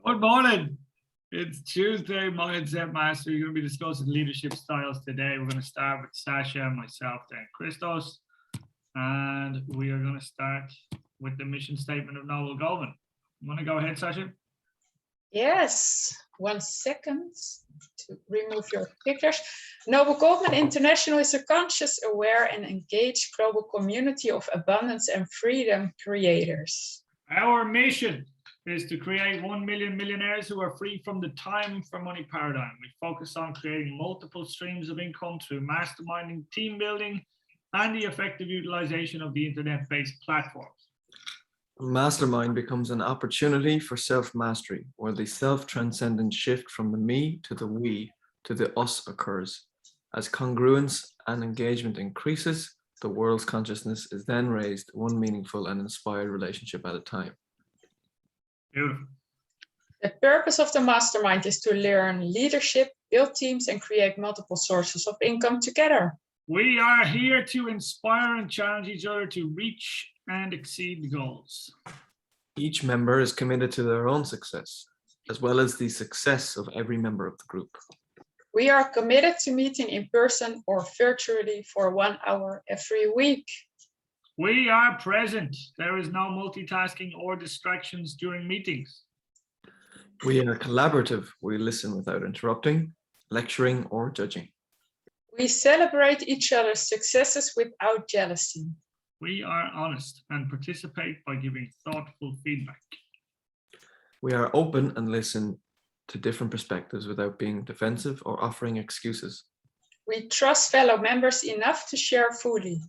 Good morning. It's Tuesday, Mindset Mastery. We're going to be discussing leadership styles today. We're going to start with Sasha, myself, then Christos. And we are going to start with the mission statement of Noble Goldman. You want to go ahead, Sasha? Yes, 1 second to remove your pictures. Noble Goldman International is a conscious, aware, and engaged global community of abundance and freedom creators. Our mission is to create 1 million millionaires who are free from the time for money paradigm. We focus on creating multiple streams of income through masterminding, team building, and the effective utilization of the internet-based platforms. Mastermind becomes an opportunity for self-mastery, where the self-transcendent shift from the me to the we to the us occurs. As congruence and engagement increases, the world's consciousness is then raised one meaningful and inspired relationship at a time. Beautiful. The purpose of the mastermind is to learn leadership, build teams, and create multiple sources of income together. We are here to inspire and challenge each other to reach and exceed the goals. Each member is committed to their own success, as well as the success of every member of the group. We are committed to meeting in person or virtually for 1 hour every week. We are present. There is no multitasking or distractions during meetings. We are collaborative. We listen without interrupting, lecturing, or judging. We celebrate each other's successes without jealousy. We are honest and participate by giving thoughtful feedback. We are open and listen to different perspectives without being defensive or offering excuses. We trust fellow members enough to share fully.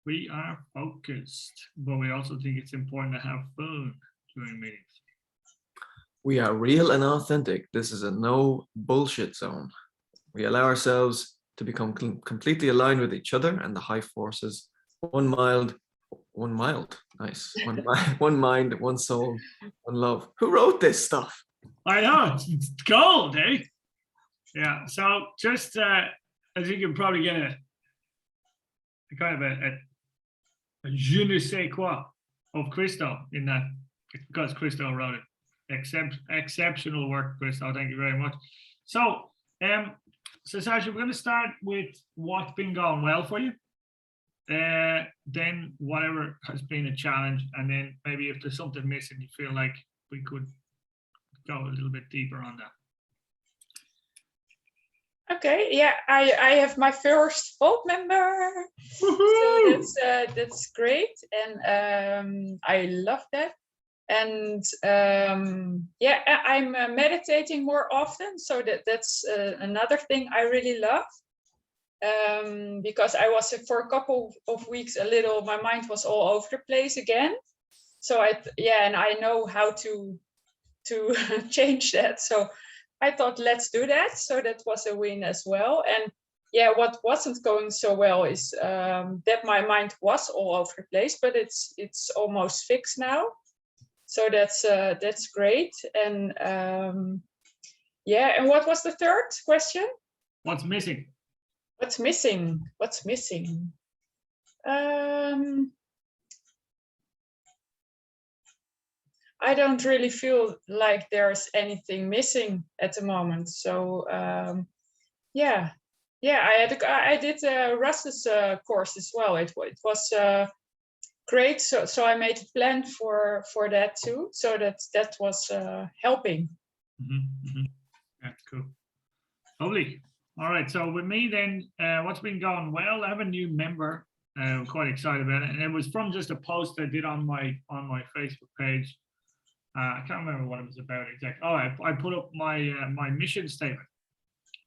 We are focused, but we also think it's important to have fun during meetings. We are real and authentic. This is a no bullshit zone. We allow ourselves to become completely aligned with each other and the high forces. One mind, one mind, one soul, one love. Who wrote this stuff? I know, it's gold, eh? Yeah, so just as you can probably get a kind of a je ne sais quoi of Christo in that, because Christo wrote it. Exceptional work, Christo. Thank you very much. So, so Sasha, we're going to start with what's been going well for you. Then whatever has been a challenge, and then maybe if there's something missing, you feel like we could go a little bit deeper on that. Okay, yeah, I have my first vault member. So that's great, and I love that. And yeah, I'm meditating more often, so that's another thing I really love. Because I was for a couple of weeks my mind was all over the place again. So and I know how to change that. So I thought, let's do that. So that was a win as well. And yeah, what wasn't going so well is that my mind was all over the place, but it's almost fixed now. So that's great. And yeah, and what was the third question? What's missing? What's missing? What's missing? I don't really feel like there's anything missing at the moment. So yeah, I did Russ's course as well. It was great. So I made a plan for that too. So that was helping. Yeah, cool. Lovely. All right. So with me then, what's been going well? I have a new member. I'm quite excited about it, and it was from just a post I did on my Facebook page. I can't remember what it was about exactly. Oh, I put up my my mission statement,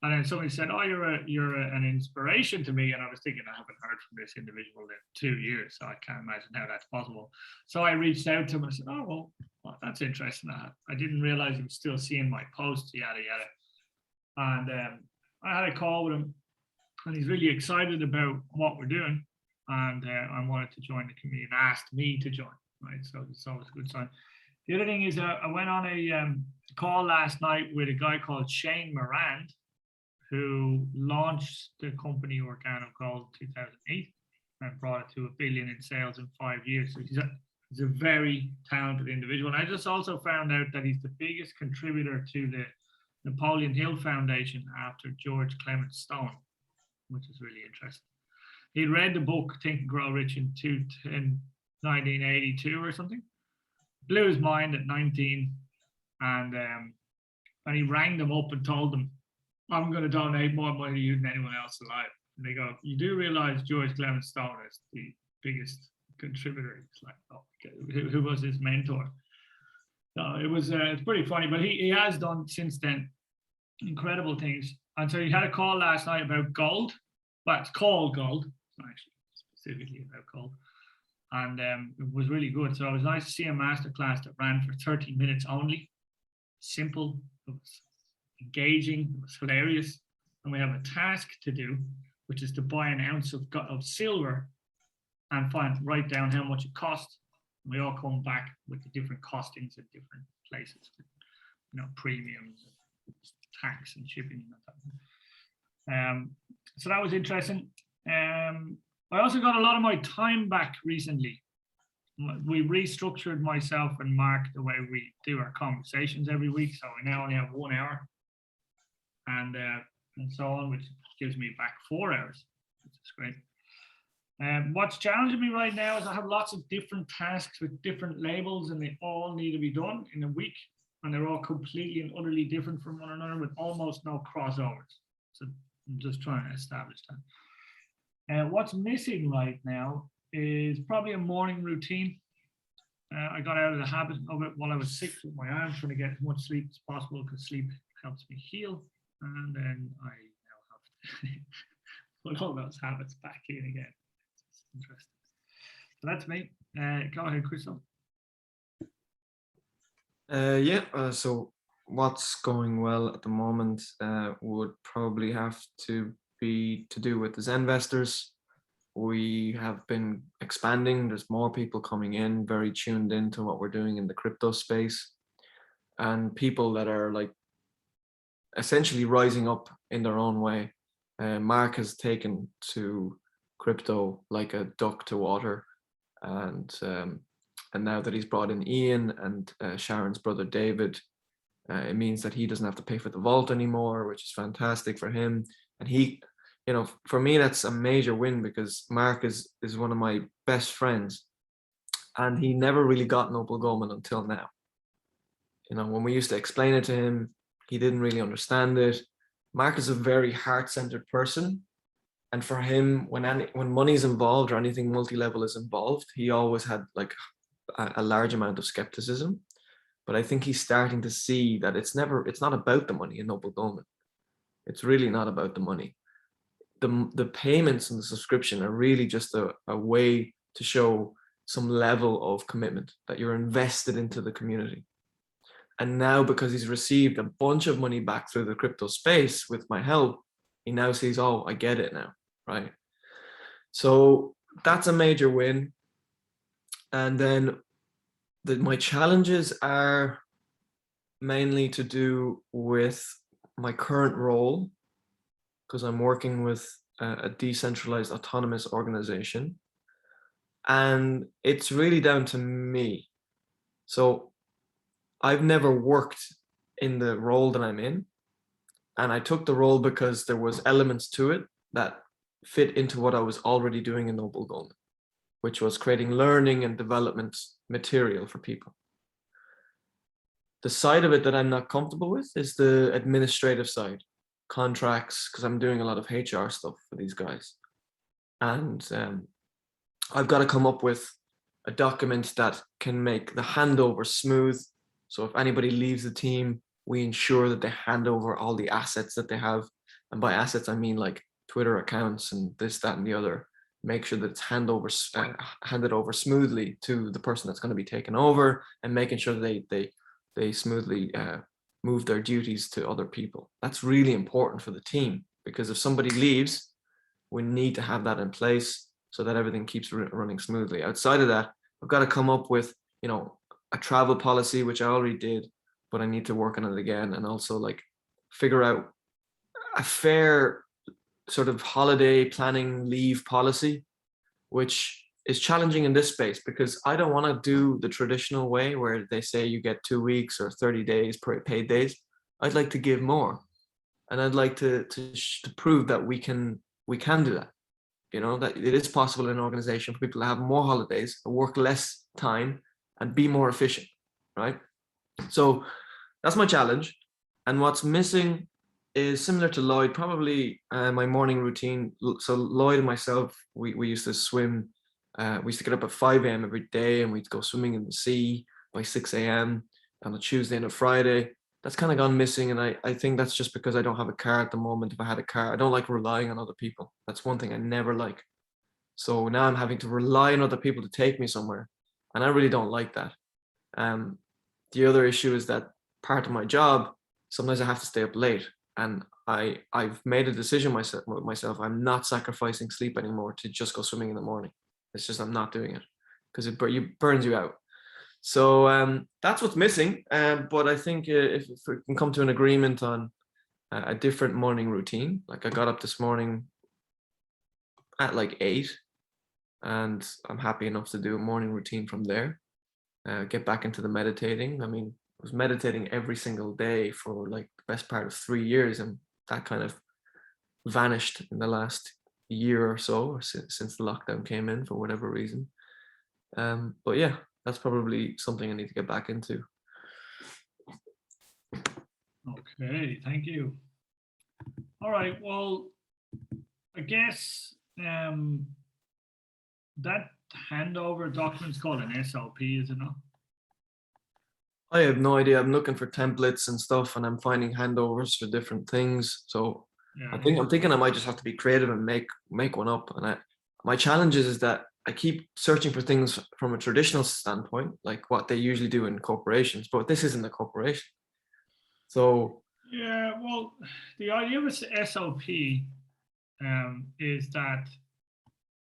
and then somebody said, "Oh, you're an inspiration to me." And I was thinking, I haven't heard from this individual in 2 years, so I can't imagine how that's possible. So I reached out to him and I said, "Oh, well, that's interesting. I didn't realize he was still seeing my posts, yada yada." And I had a call with him, and he's really excited about what we're doing, and I wanted to join the community and asked me to join. Right, so it's always a good sign. The other thing is I went on a call last night with a guy called Shane Morand, who launched the company Organo Gold 2008 and brought it to $1 billion in sales in 5 years. So He's a very talented individual. And I just also found out that he's the biggest contributor to the Napoleon Hill Foundation after George Clement Stone, which is really interesting. He read the book Think and Grow Rich in 1982 or something. Blew his mind at 19, and he rang them up and told them, I'm going to donate more money to you than anyone else alive. And they go, you do realize George Clement Stone is the biggest contributor? It's like, oh, okay. Who was his mentor? So it was it's pretty funny, but he has done since then incredible things. And so he had a call last night about gold. Well, it's called gold. It's not actually specifically about gold. And it was really good. So it was nice to see a masterclass that ran for 30 minutes only. Simple, it was engaging, it was hilarious. And we have a task to do, which is to buy an ounce of silver and write down how much it costs. And we all come back with the different costings at different places, you know, premiums, tax and shipping and that. So that was interesting. I also got a lot of my time back recently. We restructured myself and Mark the way we do our conversations every week. So we now only have 1 hour and so on, which gives me back 4 hours, which is great. What's challenging me right now is I have lots of different tasks with different labels, and they all need to be done in a week, and they're all completely and utterly different from one another with almost no crossovers. So I'm just trying to establish that. What's missing right now is probably a morning routine. I got out of the habit of it while I was sick with my arm, trying to get as much sleep as possible because sleep helps me heal. And then I now have to put all those habits back in again. It's interesting. So that's me. Go ahead, Crystal. So what's going well at the moment would probably have to be to do with the Zenvestors. We have been expanding. There's more people coming in, very tuned into what we're doing in the crypto space, and people that are like essentially rising up in their own way. Mark has taken to crypto like a duck to water, and now that he's brought in Ian and Sharon's brother David, it means that he doesn't have to pay for the vault anymore, which is fantastic for him. And he, you know, for me, that's a major win because Mark is one of my best friends, and he never really got Noble Goldman until now. You know, when we used to explain it to him, he didn't really understand it. Mark is a very heart-centered person, and for him, when money's involved or anything multi-level is involved, he always had like a large amount of skepticism. But I think he's starting to see that it's not about the money in Noble Goldman. It's really not about the money. The payments and the subscription are really just a way to show some level of commitment that you're invested into the community. And now, because he's received a bunch of money back through the crypto space with my help, he now sees, oh, I get it now, right? So that's a major win. And then my challenges are mainly to do with my current role, because I'm working with a decentralized autonomous organization, and it's really down to me. So I've never worked in the role that I'm in, and I took the role because there was elements to it that fit into what I was already doing in Noble Goldman, which was creating learning and development material for people. The side of it that I'm not comfortable with is the administrative side, contracts, because I'm doing a lot of HR stuff for these guys. And I've got to come up with a document that can make the handover smooth. So if anybody leaves the team, we ensure that they hand over all the assets that they have. And by assets, I mean like Twitter accounts and this, that, and the other. Make sure that it's handed over smoothly to the person that's going to be taken over, and making sure they smoothly move their duties to other people. That's really important for the team, because if somebody leaves, we need to have that in place so that everything keeps running smoothly. Outside of that, I've got to come up with, you know, a travel policy, which I already did, but I need to work on it again, and also like figure out a fair sort of holiday planning leave policy, which is challenging in this space because I don't want to do the traditional way where they say you get 2 weeks or 30 days per paid days. I'd like to give more, and I'd like to prove that we can do that. You know, that it is possible in an organization for people to have more holidays, work less time, and be more efficient, right? So that's my challenge. And what's missing is similar to Lloyd, probably my morning routine. So Lloyd and myself, we used to swim. We used to get up at 5 a.m. every day, and we'd go swimming in the sea by 6 a.m. on a Tuesday and a Friday. That's kind of gone missing, and I think that's just because I don't have a car at the moment. If I had a car, I don't like relying on other people. That's one thing I never like. So now I'm having to rely on other people to take me somewhere, and I really don't like that. The other issue is that part of my job, sometimes I have to stay up late, and I've made a decision myself. I'm not sacrificing sleep anymore to just go swimming in the morning. It's just I'm not doing it because it burns you out. So that's what's missing. But I think if we can come to an agreement on a different morning routine, like I got up this morning at like 8, and I'm happy enough to do a morning routine from there. Get back into the meditating. I mean, I was meditating every single day for like the best part of 3 years, and that kind of vanished in the last year or so, or since the lockdown came in for whatever reason. But yeah, that's probably something I need to get back into. Okay, thank you. All right, well, I guess that handover document's called an SOP, is it not? I have no idea. I'm looking for templates and stuff, and I'm finding handovers for different things. So Yeah. I'm thinking I might just have to be creative and make one up. And my challenge is that I keep searching for things from a traditional standpoint, like what they usually do in corporations, but this isn't a corporation. So yeah, well, the idea with SOP is that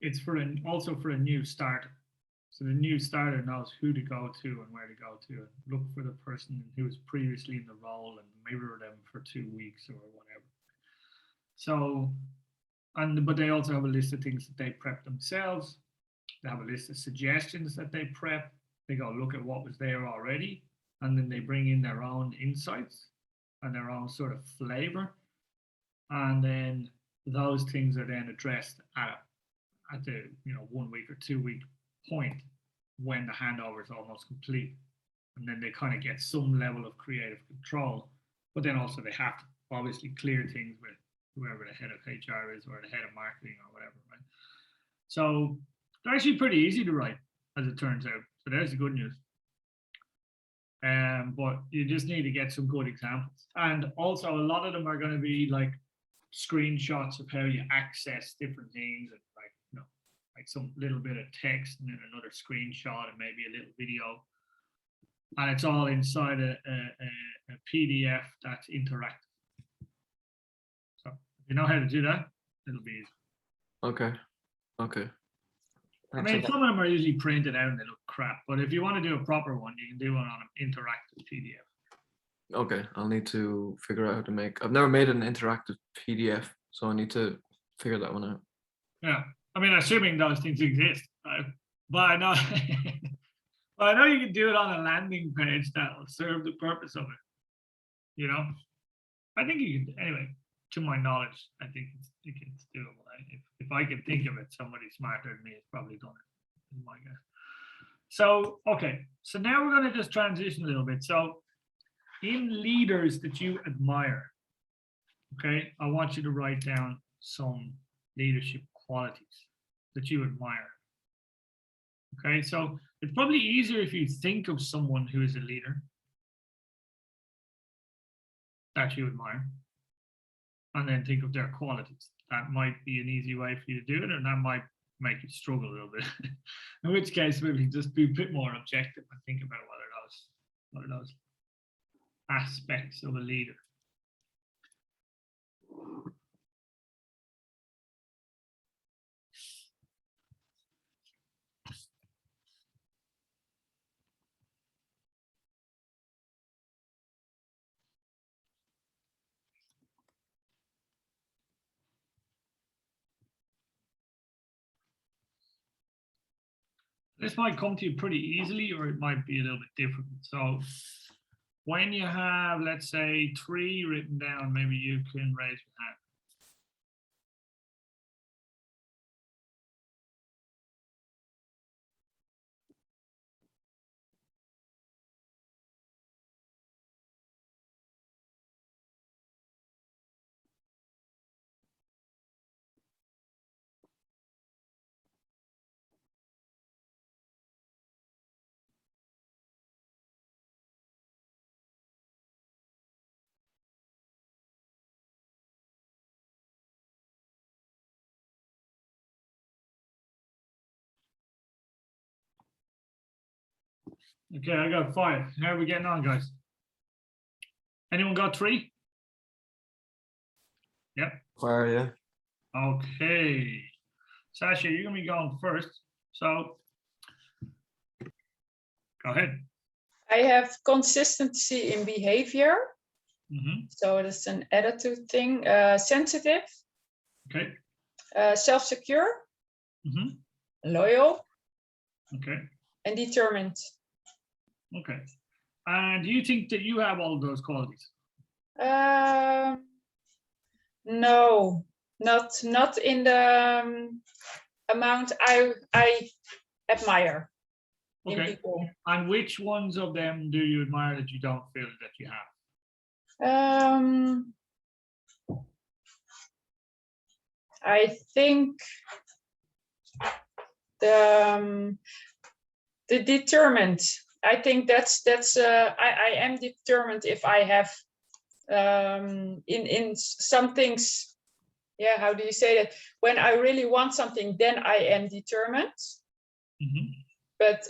it's also for a new starter. So the new starter knows who to go to and where to go to, and look for the person who was previously in the role and mirror them for 2 weeks or whatever. So, but they also have a list of things that they prep themselves. They have a list of suggestions that they prep. They go look at what was there already, and then they bring in their own insights and their own sort of flavor. And then those things are then addressed at the 1 week or 2 week point when the handover is almost complete. And then they kind of get some level of creative control, but then also they have to obviously clear things with whoever the head of HR is or the head of marketing or whatever, right? So they're actually pretty easy to write, as it turns out. So there's the good news. But you just need to get some good examples. And also a lot of them are going to be like screenshots of how you access different things, and like some little bit of text and then another screenshot and maybe a little video. And it's all inside a PDF that's interactive. So if you know how to do that, it'll be easy. okay. I mean, some of them are usually printed out and they look crap, but if you want to do a proper one, you can do one on an interactive PDF. Okay, I'll need to figure out how to make. I've never made an interactive PDF, so I need to figure that one out. Yeah, I mean, assuming those things exist, but I know, but I know you can do it on a landing page that will serve the purpose of it. I think you can. Anyway, to my knowledge, I think it's doable. If I can think of it, somebody smarter than me has probably done it, in my guess. So, okay, so now we're going to just transition a little bit. So, in leaders that you admire, okay, I want you to write down some leadership qualities that you admire. Okay, so it's probably easier if you think of someone who is a leader that you admire, and then think of their qualities. That might be an easy way for you to do it, and that might make you struggle a little bit. In which case, maybe just be a bit more objective and think about what are those aspects of a leader. This might come to you pretty easily, or it might be a little bit difficult. So when you have, let's say, 3 written down, maybe you can raise your hand. Okay, I got 5. How are we getting on, guys? Anyone got 3? Yep. Where are you? Okay. Sasha, you're going to be going first. So go ahead. I have consistency in behavior. Mhm. So that's an attitude thing. Sensitive, Okay. self-secure, Mhm. loyal, Okay. and determined. Okay. And do you think that you have all of those qualities? No, not in the amount I admire in Okay. people. And which ones of them do you admire that you don't feel that you have? I think the determined. I think that's I am determined if I have in some things. Yeah, how do you say that? When I really want something, then I am determined. Mhm. But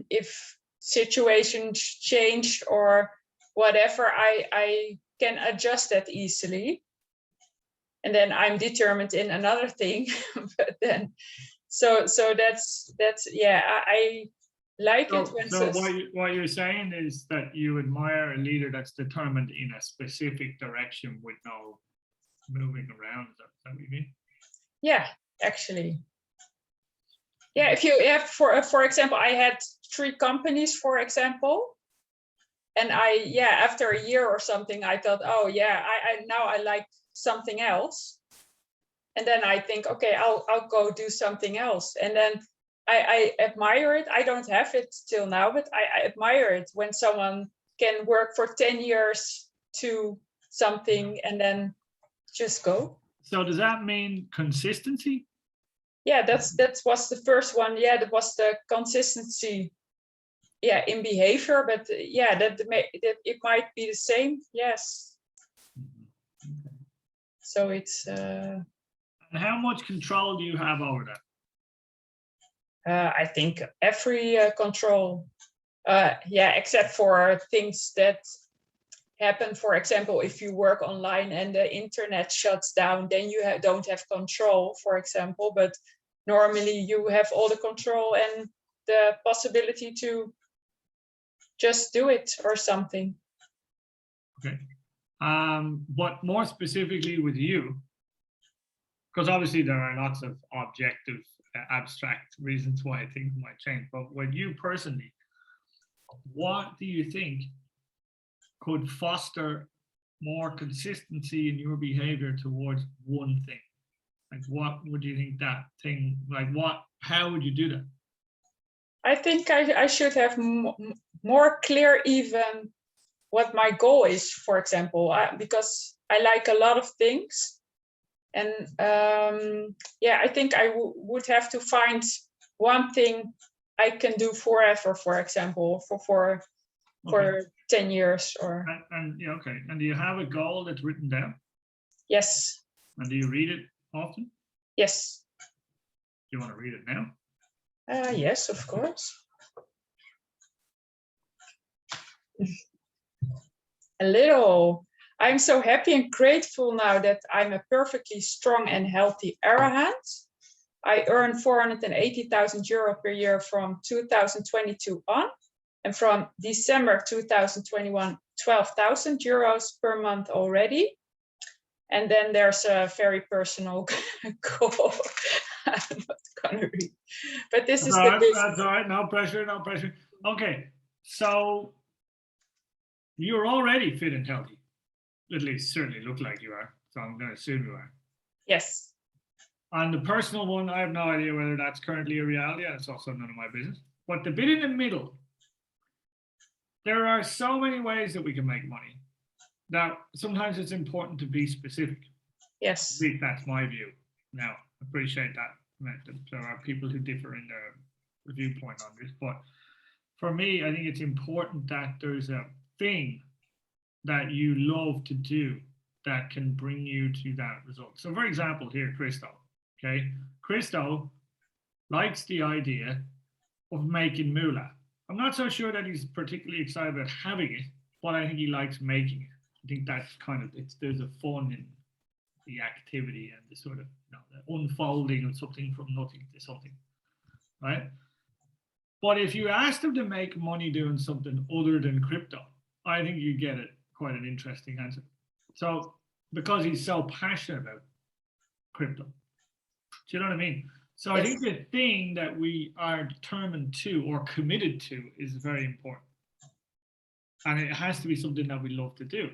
if situations change or whatever, I can adjust that easily. And then I'm determined in another thing. But then, so that's yeah. I like it when So what you're saying is that you admire a leader that's determined in a specific direction with no moving around. Is that what you mean? yeah, actually. Yeah, if you have, for example, I had 3 companies, for example, and after a year or something, I thought, oh yeah, I now I like something else, and then I think, okay, I'll go do something else, and then I admire it. I don't have it till now, but I admire it when someone can work for 10 years to something and then just go. So does that mean consistency? Yeah, that was the first one. Yeah, that was the consistency. Yeah, in behavior, but yeah, that it might be the same. Yes. So it's. And how much control do you have over that? I think every control. Yeah, except for things that happen. For example, if you work online and the internet shuts down, then you don't have control, for example. But normally you have all the control and the possibility to just do it or something. Okay. But more specifically with you, because obviously there are lots of objective, abstract reasons why things might change. But with you personally, what do you think could foster more consistency in your behavior towards one thing? Like, what would you think that thing, like, how would you do that? I think I should have more clear even what my goal is, for example, because I like a lot of things. And I think I would have to find one thing I can do forever, for example, for 10 years or. And yeah, okay. And do you have a goal that's written down? Yes. And do you read it often? Yes. Do you want to read it now? Yes, of course. A little. I'm so happy and grateful now that I'm a perfectly strong and healthy arahant. I earn 480,000 euro per year from 2022 on. And from December 2021, 12,000 euros per month already. And then there's a very personal goal. I'm not gonna read. But this is All the right, business. that's all right. No pressure, no pressure. Okay, so you're already fit and healthy. At least certainly look like you are. So I'm going to assume you are. Yes. On the personal one, I have no idea whether that's currently a reality. That's also none of my business. But the bit in the middle, there are so many ways that we can make money. Now, sometimes it's important to be specific. Yes. At least that's my view. Now, appreciate that. There are people who differ in their viewpoint on this, but for me, I think it's important that there's a thing that you love to do that can bring you to that result. So, for example, here, Christo. Okay, Christo likes the idea of making moolah. I'm not so sure that he's particularly excited about having it, but I think he likes making it. I think that's kind of there's a fun in the activity and the sort of the unfolding of something from nothing to something, right? But if you asked him to make money doing something other than crypto, I think you get it quite an interesting answer. So because he's so passionate about crypto, do you know what I mean? So I think the thing that we are determined to or committed to is very important, and it has to be something that we love to do.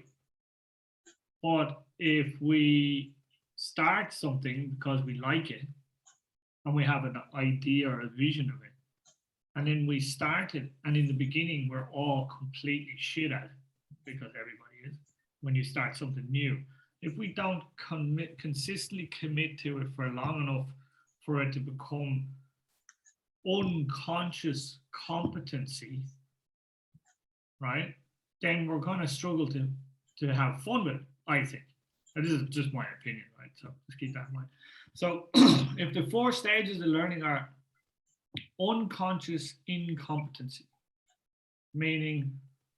But if we start something because we like it and we have an idea or a vision of it, and then we start it, and in the beginning we're all completely shit at it because everybody is when you start something new. If we don't consistently commit to it for long enough for it to become unconscious competency, right, then we're going to struggle to have fun with it, I think. And this is just my opinion, right? So just keep that in mind. So if the 4 stages of learning are unconscious incompetency, meaning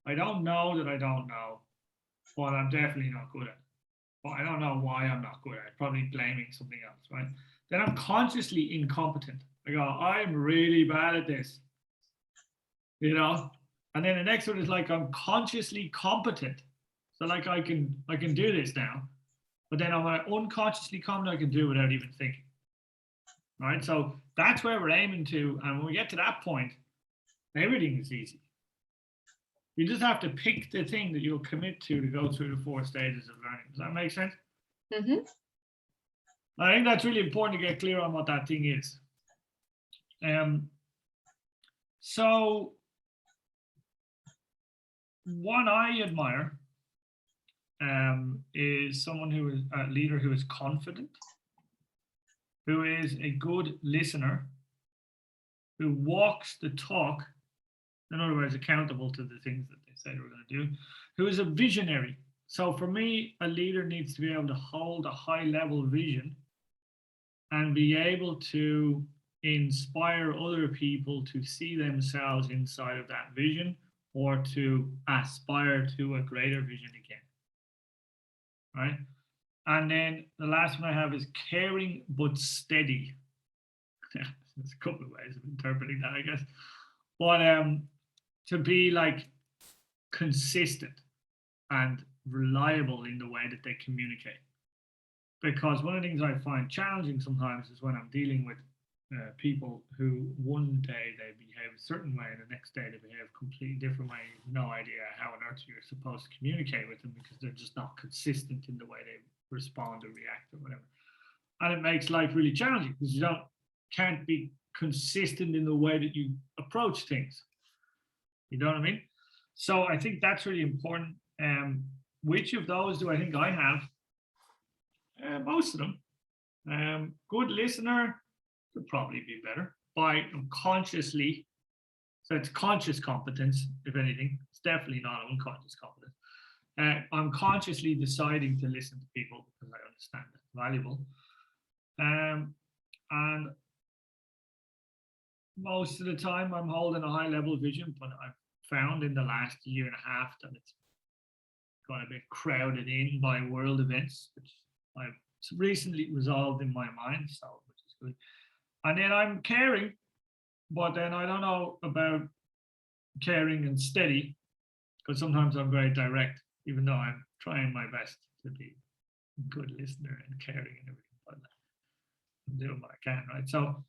I don't know that I don't know, but I'm definitely not good at it. But I don't know why I'm not good at it. Probably blaming something else, right? Then I'm consciously incompetent. I go, I'm really bad at this, you know? And then the next one is like I'm consciously competent. So like I can do this now, but then I'm unconsciously competent, I can do it without even thinking. Right? So that's where we're aiming to. And when we get to that point, everything is easy. You just have to pick the thing that you'll commit to go through the 4 stages of learning. Does that make sense? Mm-hmm. I think that's really important to get clear on what that thing is. So what I admire is someone who is a leader who is confident, who is a good listener, who walks the talk, in other words, accountable to the things that they say they were going to do, who is a visionary. So for me, a leader needs to be able to hold a high level vision and be able to inspire other people to see themselves inside of that vision or to aspire to a greater vision again. Right? And then the last one I have is caring but steady. There's a couple of ways of interpreting that, I guess. But to be like consistent and reliable in the way that they communicate. Because one of the things I find challenging sometimes is when I'm dealing with people who one day they behave a certain way and the next day they behave a completely different way. You have no idea how on earth you're supposed to communicate with them because they're just not consistent in the way they respond or react or whatever. And it makes life really challenging because you can't be consistent in the way that you approach things. You know what I mean? So I think that's really important. Which of those do I think I have? Most of them. Good listener could probably be better by consciously. So it's conscious competence, if anything. It's definitely not unconscious competence. I'm consciously deciding to listen to people because I understand that's valuable. And most of the time I'm holding a high level vision, but I've found in the last year and a half that it's got a bit crowded in by world events, which I've recently resolved in my mind, so which is good. And then I'm caring, but then I don't know about caring and steady, because sometimes I'm very direct, even though I'm trying my best to be a good listener and caring and everything. But I'm doing what I can, right? So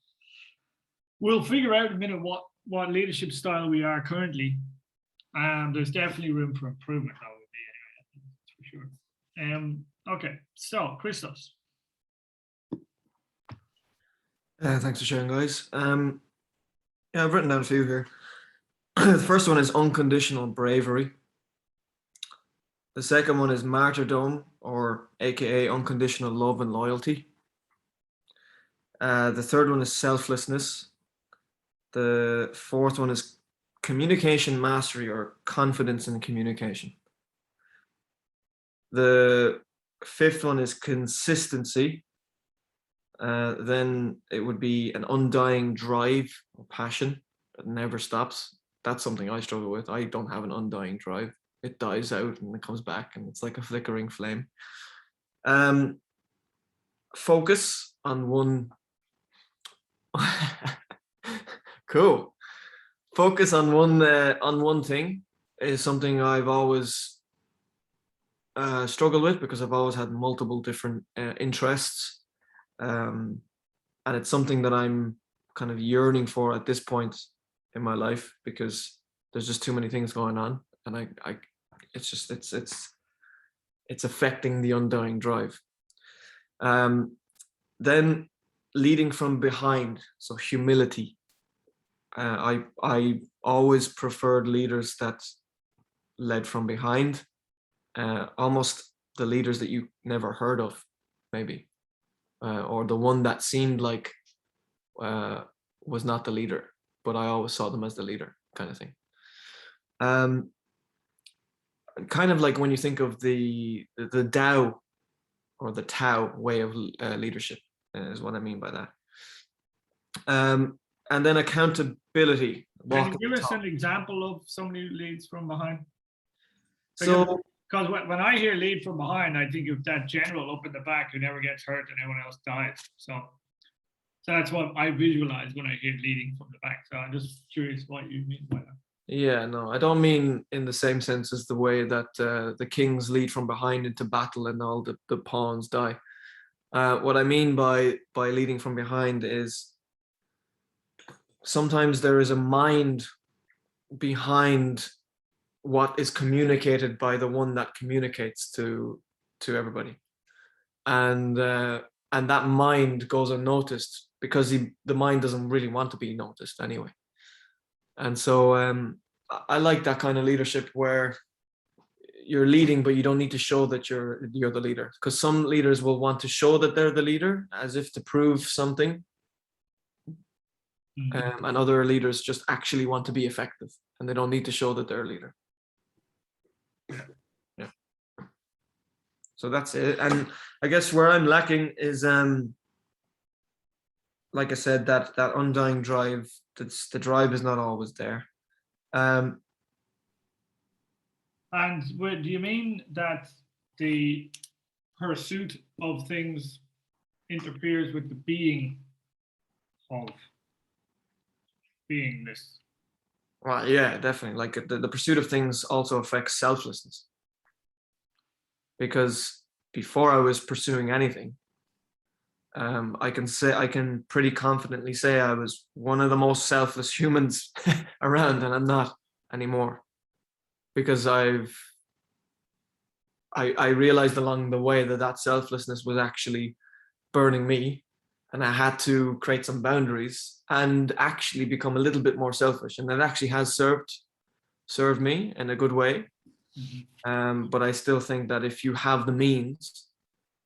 we'll figure out in a minute what leadership style we are currently. There's definitely room for improvement, though, with me anyway, that's for sure. Okay, so Christos. Thanks for sharing, guys. Yeah, I've written down a few here. The first one is unconditional bravery. The second one is martyrdom, or AKA unconditional love and loyalty. The third one is selflessness. The fourth one is communication mastery, or confidence in communication. The fifth one is consistency. Then it would be an undying drive or passion that never stops. That's something I struggle with. I don't have an undying drive. It dies out and it comes back, and it's like a flickering flame. Focus on one. Cool. Focus on one thing is something I've always struggled with, because I've always had multiple different interests, and it's something that I'm kind of yearning for at this point in my life, because there's just too many things going on, and it's affecting the undying drive. Then leading from behind, so humility. I always preferred leaders that led from behind, almost the leaders that you never heard of, maybe, or the one that seemed like was not the leader, but I always saw them as the leader, kind of thing. Kind of like when you think of the Tao, or the Tao way of leadership, is what I mean by that. And then accountability. Can you give us an example of somebody who leads from behind? So, because when I hear lead from behind, I think of that general up in the back who never gets hurt and everyone else dies. So that's what I visualize when I hear leading from the back. So I'm just curious what you mean by that. Yeah, no, I don't mean in the same sense as the way that the kings lead from behind into battle and all the pawns die. What I mean by leading from behind is sometimes there is a mind behind what is communicated by the one that communicates to everybody, and that mind goes unnoticed, because the mind doesn't really want to be noticed anyway. And so I like that kind of leadership where you're leading, but you don't need to show that you're the leader, because some leaders will want to show that they're the leader as if to prove something. And other leaders just actually want to be effective, and they don't need to show that they're a leader. Yeah. So that's it. And I guess where I'm lacking is, like I said, that undying drive. The drive is not always there. And do you mean that the pursuit of things interferes with the being of beingness? Well, yeah, definitely. Like the pursuit of things also affects selflessness. Because before I was pursuing anything, I can pretty confidently say I was one of the most selfless humans around, and I'm not anymore, because I realized along the way that selflessness was actually burning me, and I had to create some boundaries and actually become a little bit more selfish, and that actually has served me in a good way. But I still think that if you have the means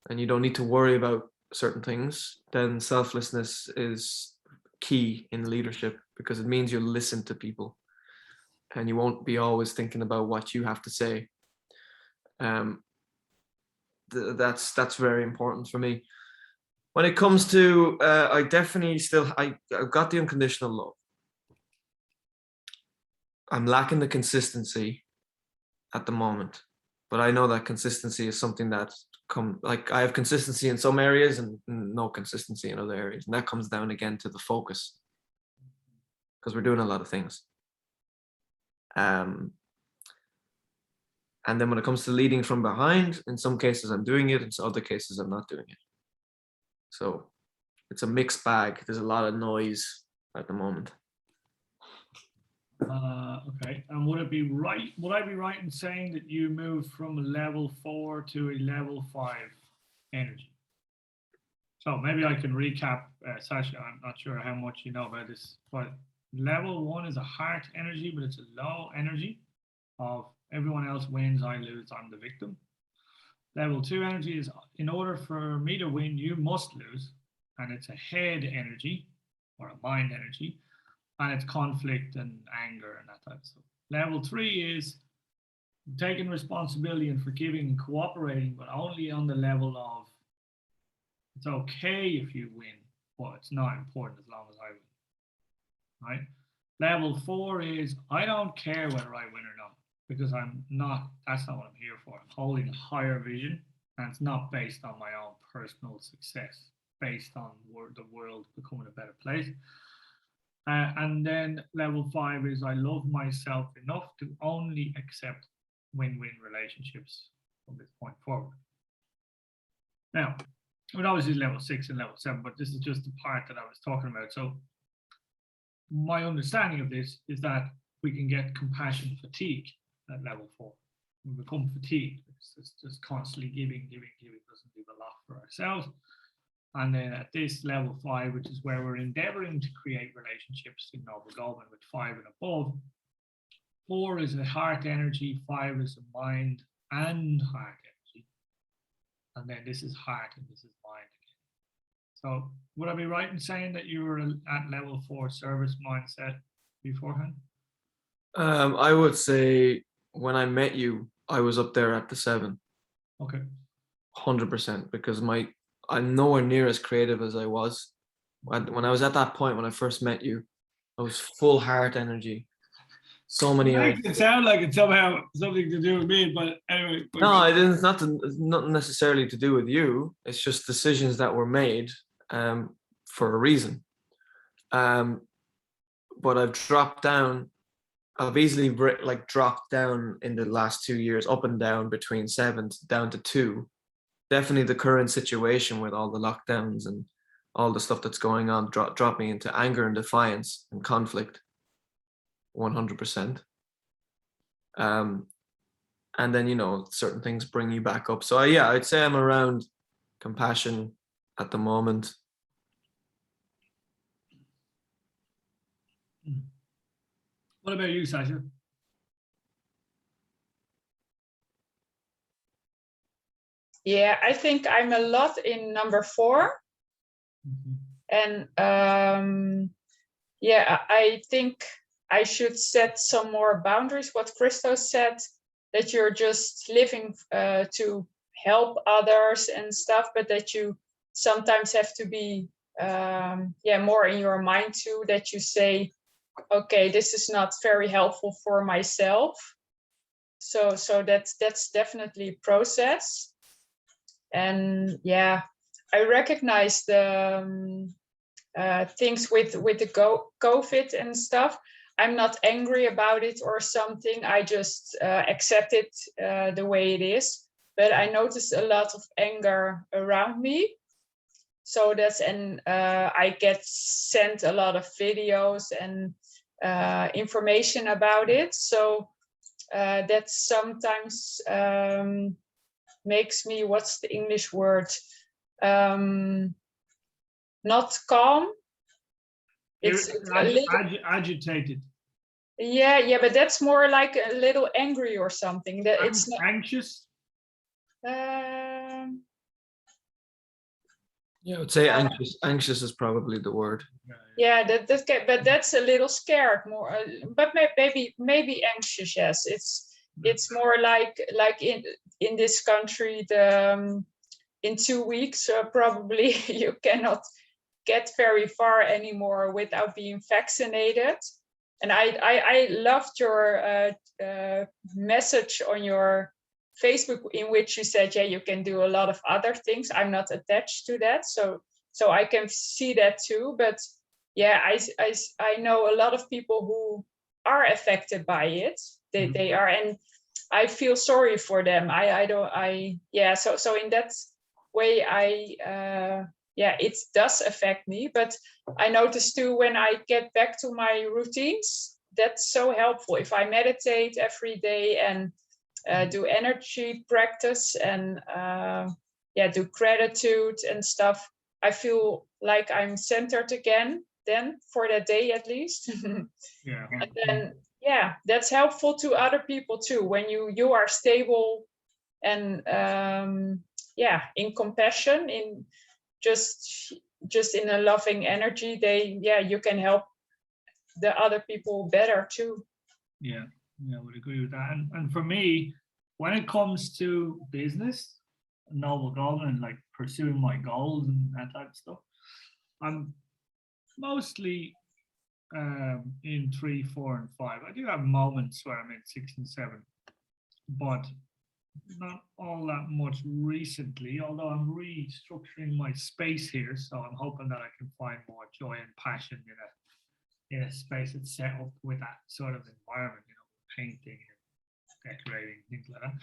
and you don't need to worry about certain things, then selflessness is key in leadership, because it means you listen to people and you won't be always thinking about what you have to say. That's very important for me. When it comes to, I definitely I've got the unconditional love. I'm lacking the consistency at the moment, but I know that consistency is something that I have consistency in some areas and no consistency in other areas, and that comes down again to the focus, because we're doing a lot of things. And then when it comes to leading from behind, in some cases I'm doing it, in other cases I'm not doing it. So it's a mixed bag. There's a lot of noise at the moment. Okay, and would I be right in saying that you moved from a level 4 to a level 5 energy? So maybe I can recap, Sasha. I'm not sure how much you know about this, but level 1 is a heart energy, but it's a low energy of everyone else wins, I lose, I'm the victim. Level 2 energy is, in order for me to win, you must lose, and it's a head energy or a mind energy, and it's conflict and anger and that type of stuff. Level 3 is taking responsibility and forgiving and cooperating, but only on the level of it's okay if you win, but it's not important as long as I win. Right? Level 4 is I don't care whether I win or not, because that's not what I'm here for. I'm holding a higher vision, and it's not based on my own personal success, based on the world becoming a better place. And then level 5 is I love myself enough to only accept win-win relationships from this point forward. Now, we'd always use level 6 and level 7, but this is just the part that I was talking about. So my understanding of this is that we can get compassion fatigue at level 4. We become fatigued. It's just constantly giving doesn't leave a lot for ourselves. And then at this level 5, which is where we're endeavoring to create relationships in Noble Goldman with 5 and above, 4 is a heart energy, 5 is a mind and heart energy. And then this is heart and this is mind again. So would I be right in saying that you were at level 4 service mindset beforehand? I would say when I met you, I was up there at the 7. Okay. 100%, because I'm nowhere near as creative as I was. When I was at that point, when I first met you, I was full heart energy. So many It makes it sound like it's somehow something to do with me, but anyway. No, it's not necessarily to do with you. It's just decisions that were made for a reason. But I've dropped down. I've easily dropped down in the last 2 years, up and down between 7 down to 2. Definitely the current situation with all the lockdowns and all the stuff that's going on dropped me into anger and defiance and conflict 100%. And then, certain things bring you back up. So yeah, I'd say I'm around compassion at the moment. What about you, Sasha? Yeah, I think I'm a lot in number 4. And yeah, I think I should set some more boundaries. What Christo said, that you're just living to help others and stuff, but that you sometimes have to be more in your mind too, that you say, okay, this is not very helpful for myself. So that's definitely a process. And yeah, I recognize the things with the COVID and stuff. I'm not angry about it or something. I just accept it the way it is. But I noticed a lot of anger around me. So I get sent a lot of videos and information about it. So that sometimes makes me, what's the English word? Not calm. It's a little agitated. Yeah, but that's more like a little angry or something. That it's not anxious. Yeah, I would say anxious. Anxious is probably the word. Yeah, but that's a little scared more. But maybe anxious. Yes, it's more like in this country, in 2 weeks probably you cannot get very far anymore without being vaccinated. And I loved your message on your Facebook, in which you said, yeah, you can do a lot of other things. I'm not attached to that, so I can see that too. But yeah, I know a lot of people who are affected by it. They are, and I feel sorry for them. So in that way, yeah, it does affect me. But I notice too, when I get back to my routines, that's so helpful. If I meditate every day and do energy practice and yeah, do gratitude and stuff, I feel like I'm centered again then for that day at least. Yeah. And then yeah, that's helpful to other people too. When you are stable and yeah, in compassion, in just in a loving energy, yeah, you can help the other people better too. Yeah, I would agree with that. And for me, when it comes to business, noble goal and like pursuing my goals and that type of stuff, I'm mostly in 3, 4, and 5. I do have moments where I'm in 6 and 7, but not all that much recently, although I'm restructuring my space here. So I'm hoping that I can find more joy and passion in a space that's set up with that sort of environment, painting and decorating, things like that.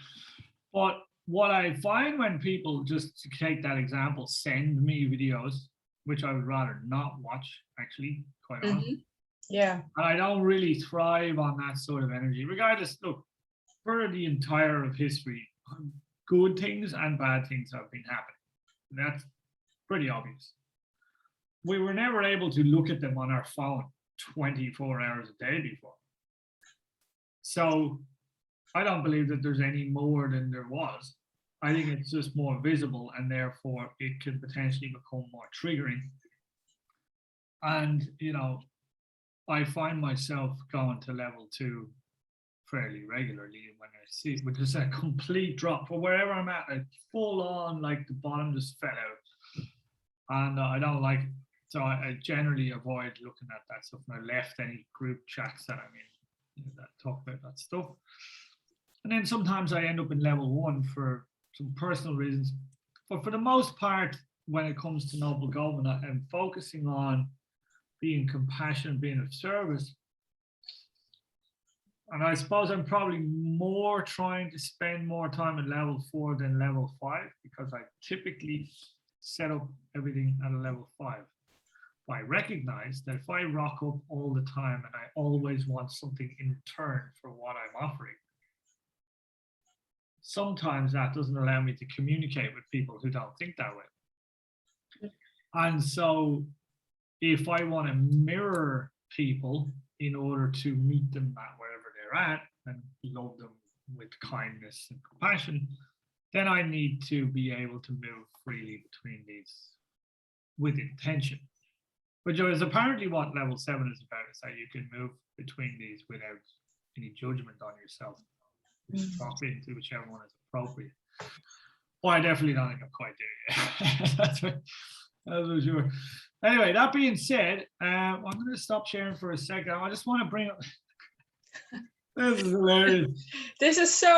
But what I find when people, just to take that example, send me videos, which I would rather not watch, actually, quite honestly. Yeah. And I don't really thrive on that sort of energy. Regardless, look, for the entire of history, good things and bad things have been happening. That's pretty obvious. We were never able to look at them on our phone 24 hours a day before. So I don't believe that there's any more than there was. I think it's just more visible, and therefore it could potentially become more triggering. And, I find myself going to level 2 fairly regularly when I see it, which is a complete drop for wherever I'm at, like full on, like the bottom just fell out. And I don't like it. So I generally avoid looking at that stuff. And I left any group chats that I'm in that talk about that stuff. And then sometimes I end up in level 1 for some personal reasons. But for the most part, when it comes to Noble Goldman, I'm focusing on being compassionate, being of service. And I suppose I'm probably more trying to spend more time at level 4 than level 5, because I typically set up everything at a level 5. I recognize that if I rock up all the time and I always want something in return for what I'm offering, sometimes that doesn't allow me to communicate with people who don't think that way. And so if I want to mirror people in order to meet them at wherever they're at and love them with kindness and compassion, then I need to be able to move freely between these with intention. Which is apparently what level 7 is about, is that you can move between these without any judgment on yourself. Just drop into whichever one is appropriate. Well, I definitely don't think I'm quite there yet. That's for sure. Anyway, that being said, I'm going to stop sharing for a second. I just want to bring up. This is hilarious. This is so.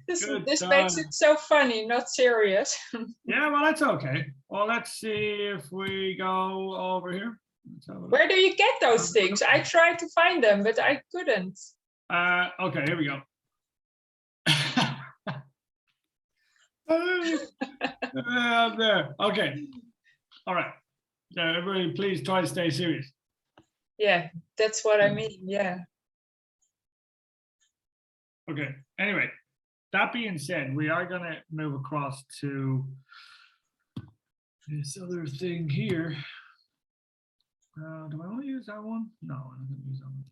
This makes it so funny, not serious. Yeah, well, that's okay. Well, let's see if we go over here. Where do you get those things? I tried to find them, but I couldn't. Okay, here we go. There. Okay. All right. So everybody, please try to stay serious. Yeah, that's what I mean. Yeah. Okay. Anyway, that being said, we are going to move across to this other thing here. Do I want to use that one? No, I'm not going to use that one.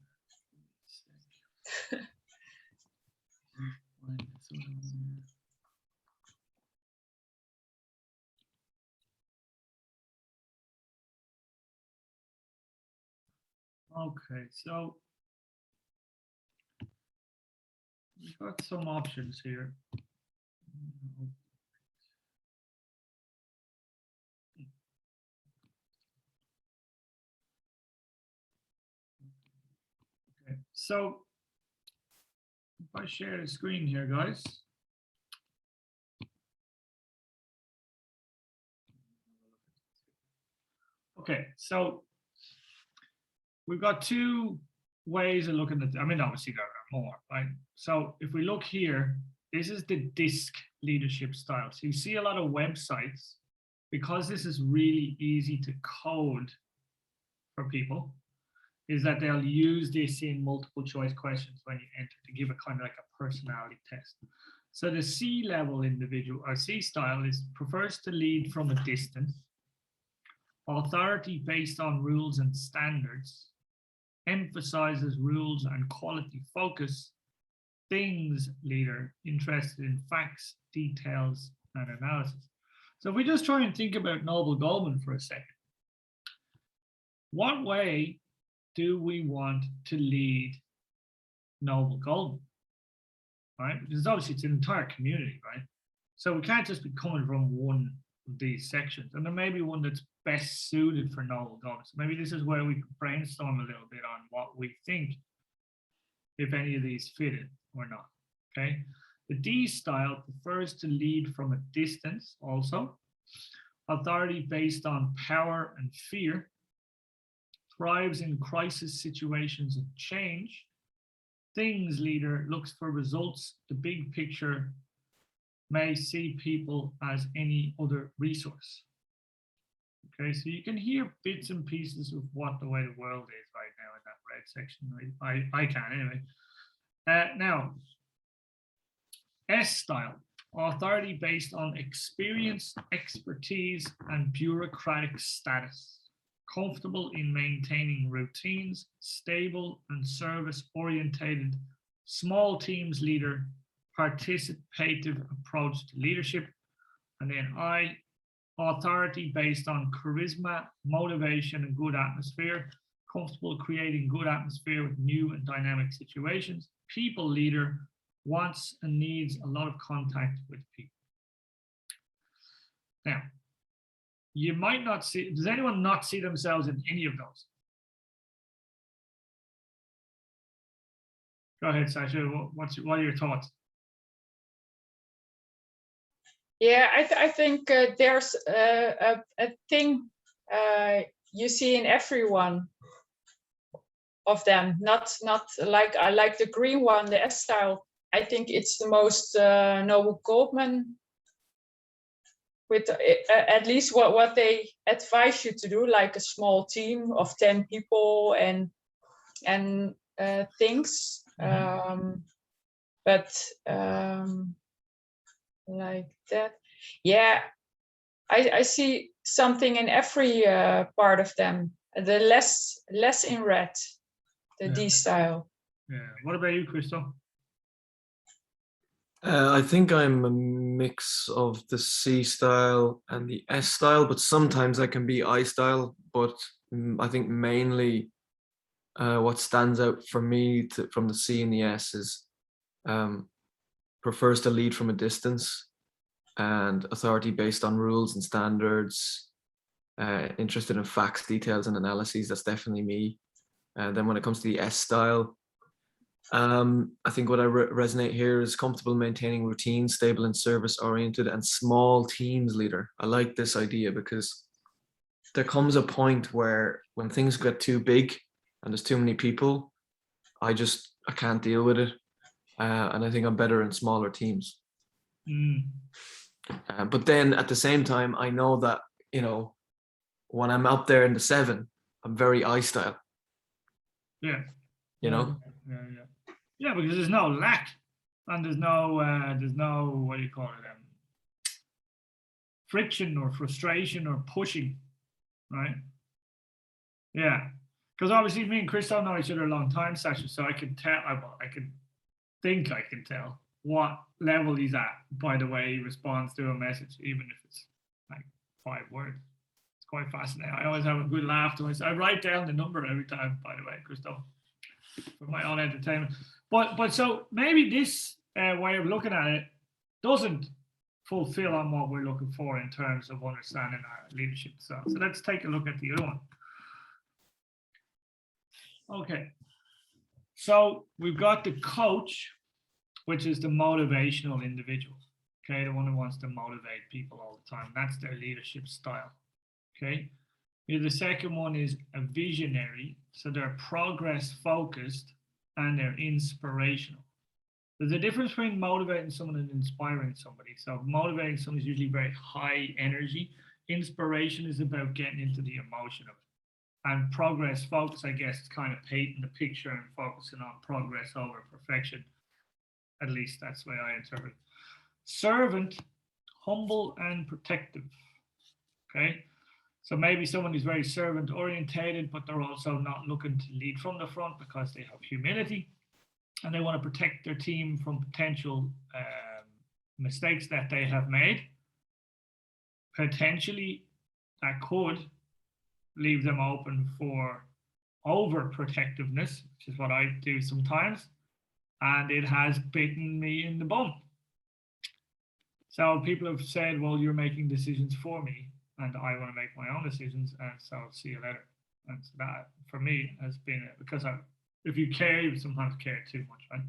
Okay, so we've got some options here. Okay, so if I share the screen here, guys. Okay, so we've got 2 ways of looking at, I mean, obviously there are more, right? So if we look here, this is the DISC leadership style. So you see a lot of websites because this is really easy to code for people, is that they'll use this in multiple choice questions when you enter to give a kind of like a personality test. So the C level individual or C style is prefers to lead from a distance, authority based on rules and standards, emphasizes rules and quality focus, things leader, interested in facts, details, and analysis. So if we just try and think about Noble Goldman for a second, what way do we want to lead Noble Goldman? Right? Because obviously it's an entire community, right? So we can't just be coming from one of these sections. And there may be one that's best suited for Noble Goldman. So maybe this is where we could brainstorm a little bit on what we think, if any of these fit it or not. Okay. The D style prefers to lead from a distance also. Authority based on power and fear. Thrives in crisis situations and change. Things leader looks for results, the big picture, may see people as any other resource. Okay, so you can hear bits and pieces of what the way the world is right now in that red section. I can anyway. Now, S style, authority based on experience, expertise, and bureaucratic status. Comfortable in maintaining routines, stable and service-orientated, small teams leader, participative approach to leadership. And then I, authority based on charisma, motivation, and good atmosphere, comfortable creating good atmosphere with new and dynamic situations. People leader, wants and needs a lot of contact with people. Now, you might not see, does anyone not see themselves in any of those? Go ahead, Sasha. What are your thoughts? Yeah, I think there's a thing you see in everyone of them. Not like I like the green one, the S style. I think it's the most Noble Goldman. With at least what they advise you to do, like a small team of 10 people and things. But like that, yeah, I see something in every part of them. The less in red, the D style. Yeah. What about you, Crystal? I think I'm a mix of the C style and the S style, but sometimes I can be I style. But I think mainly what stands out for me from the C and the S is prefers to lead from a distance and authority based on rules and standards, interested in facts, details, and analyses. That's definitely me. And then when it comes to the S style, I think what I resonate here is comfortable maintaining routine, stable and service oriented, and small teams leader. I like this idea because there comes a point where when things get too big and there's too many people, I can't deal with it. And I think I'm better in smaller teams. But then at the same time, I know that, you know, when I'm up there in the 7, I'm very I style. Yeah. You know? Yeah, because there's no lack and there's no what do you call it? Friction or frustration or pushing, right? Yeah, because obviously me and Chris don't know each other a long time, Sasha, so I can tell, I can tell what level he's at by the way he responds to a message, even if it's like 5 words. It's quite fascinating. I always have a good laugh to myself. I write down the number every time, by the way, Christoph, for my own entertainment. But so maybe this way of looking at it doesn't fulfill on what we're looking for in terms of understanding our leadership style. So let's take a look at the other one. Okay, so we've got the coach, which is the motivational individual. Okay, the one who wants to motivate people all the time. That's their leadership style. Okay, the second one is a visionary, so they're progress focused and they're inspirational. There's a difference between motivating someone and inspiring somebody. So motivating someone is usually very high energy. inspiration is about getting into the emotion of it. And progress focus, I guess, is kind of painting the picture and focusing on progress over perfection. At least that's the way I interpret it. Servant, humble and protective. Okay. So maybe someone who's very servant orientated, but they're also not looking to lead from the front because they have humility and they want to protect their team from potential mistakes that they have made. Potentially, that could leave them open for overprotectiveness, which is what I do sometimes, and it has bitten me in the bum. So people have said, well, you're making decisions for me, and I want to make my own decisions, and so see you later. And so that, for me, has been because if you care, you sometimes care too much, right?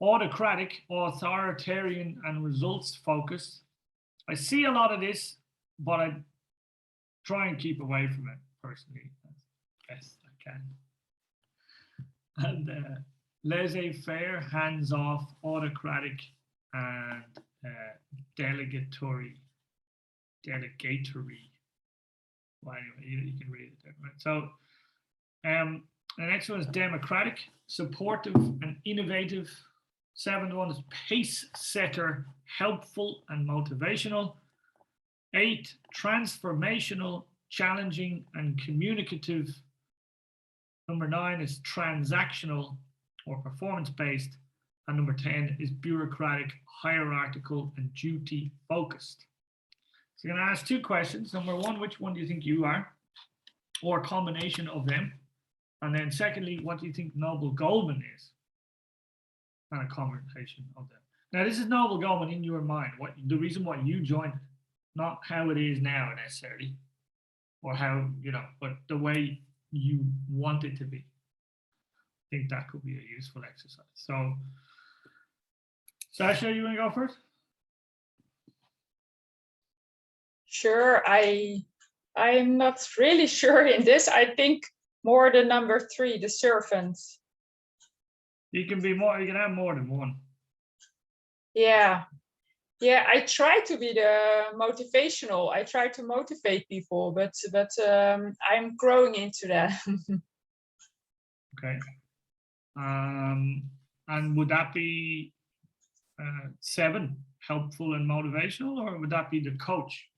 Autocratic, authoritarian, and results focused. I see a lot of this, but I try and keep away from it personally as best I can. And laissez-faire, hands-off, autocratic, and delegatory. Well, anyway, you can read it there, right? So the next one is democratic, supportive, and innovative. 7th one is pace setter, helpful and motivational. 8, transformational, challenging and communicative. Number 9 is transactional or performance-based. And number 10 is bureaucratic, hierarchical, and duty-focused. So you're going to ask 2 questions. Number 1, which one do you think you are? Or a combination of them. And then secondly, what do you think Noble Goldman is? And a combination of them. Now, this is Noble Goldman in your mind. The reason why you joined it, not how it is now necessarily, or how, but the way you want it to be. I think that could be a useful exercise. So, Sasha, you want to go first? Sure. I'm not really sure in this. I think more the number 3, the servant. You can be more. You can have more than one. Yeah. I try to be the motivational. I try to motivate people, but I'm growing into that. Okay. And would that be 7, helpful and motivational, or would that be the coach?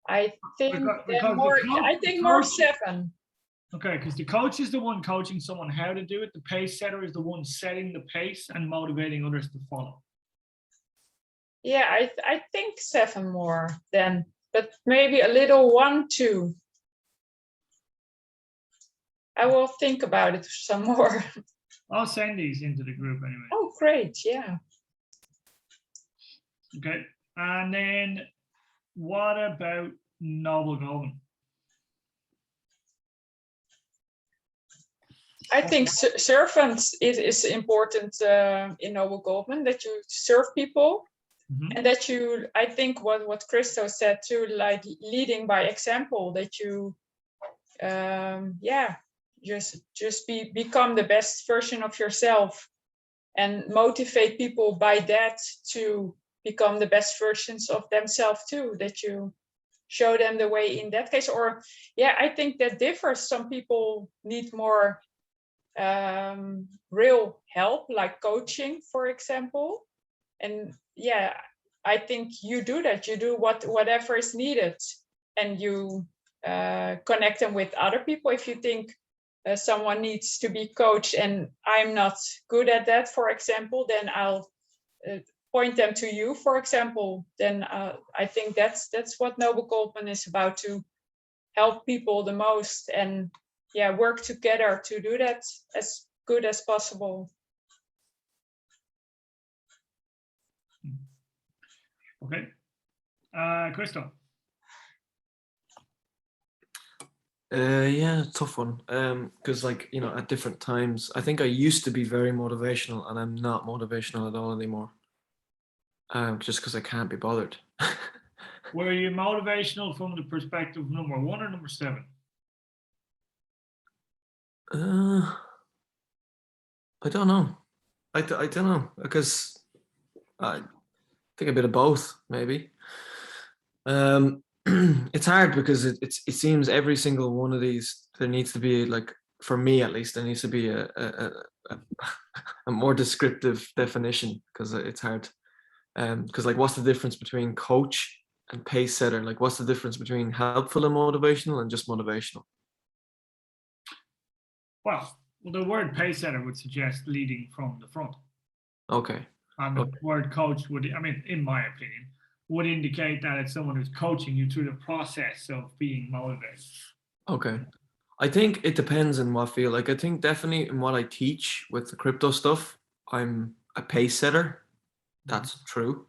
I think more 7. Okay, because the coach is the one coaching someone how to do it. The pace setter is the one setting the pace and motivating others to follow. Yeah, I think 7 more then, but maybe a little 1, 2. I will think about it some more. I'll send these into the group anyway. Oh, great. Yeah. Okay. And then what about Noble Goldman? I think servants is important in Noble Goldman, that you serve people. Mm-hmm. And that you, I think what Christo said too, like leading by example, that you, just become the best version of yourself and motivate people by that to become the best versions of themselves too, that you show them the way in that case. Or, I think that differs. Some people need more real help, like coaching, for example. And I think you do that. You do whatever is needed, and you connect them with other people. If you think someone needs to be coached and I'm not good at that, for example, then I'll point them to you, for example. Then I think that's what Noble Goldman is about, to help people the most and work together to do that as good as possible. Okay. Christo. Tough one. Because at different times, I think I used to be very motivational, and I'm not motivational at all anymore. Just because I can't be bothered. Were you motivational from the perspective of number 1 or number 7? I don't know. I don't know, because I think a bit of both, maybe. It's hard because it seems every single one of these, there needs to be, like, for me at least, there needs to be a more descriptive definition, because it's hard. Because, like, what's the difference between coach and pace setter? Like, what's the difference between helpful and motivational and just motivational? Well, the word pace setter would suggest leading from the front. Okay. And the Okay. word coach would, I mean, in my opinion, would indicate that it's someone who's coaching you through the process of being motivated. Okay. I think it depends on what field. Like, I think definitely in what I teach with the crypto stuff, I'm a pace setter. That's true.